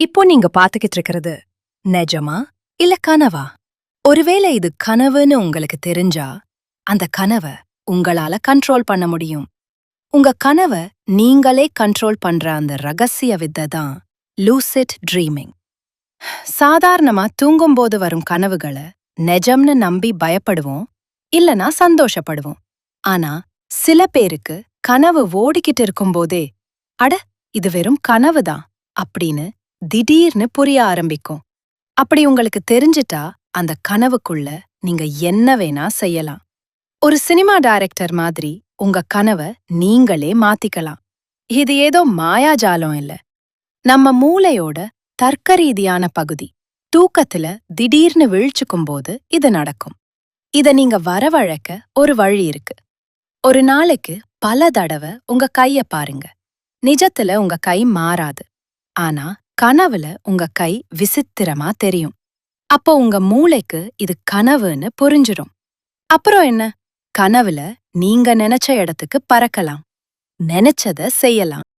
இப்போ நீங்க பாத்துக்கிட்டு இருக்கிறது நிஜமா இல்ல கனவா? ஒருவேளை இது கனவுன்னு உங்களுக்கு தெரிஞ்சா, அந்த கனவ உங்களால கண்ட்ரோல் பண்ண முடியும். உங்க கனவ நீங்களே கண்ட்ரோல் பண்ற அந்த ரகசிய வித்தை தான் லூசிட் ட்ரீமிங். சாதாரணமா தூங்கும்போது வரும் கனவுகள நெஜம்னு நம்பி பயப்படுவோம், இல்லனா சந்தோஷப்படுவோம். ஆனா சில பேருக்கு கனவு ஓடிக்கிட்டு இருக்கும்போதே, அட இது வெறும் கனவுதான் அப்படின்னு திடீர்னு புரிய ஆரம்பிக்கும். அப்படி உங்களுக்கு தெரிஞ்சிட்டா அந்த கனவுக்குள்ள நீங்க என்ன வேணா செய்யலாம். ஒரு சினிமா டைரக்டர் மாதிரி உங்க கனவ நீங்களே மாத்திக்கலாம். இது ஏதோ மாயாஜாலம் இல்ல. நம்ம மூளையோட தர்க்கரீதியான பகுதி. தூக்கத்துல திடீர்னு விழிச்சுக்கும்போது இது நடக்கும். இத நீங்க வரவழைக்க ஒரு வழி இருக்கு. ஒரு நாளைக்கு பல தடவ உங்க கைய பாருங்க. நிஜத்துல உங்க கை மாறாது. ஆனா கனவுல உங்க கை விசித்திரமா தெரியும். அப்போ உங்க மூளைக்கு இது கனவுன்னு புரிஞ்சிடும். அப்புறம் என்ன? கனவுல நீங்க நினைச்ச இடத்துக்கு பறக்கலாம். நினைச்சத செய்யலாம்.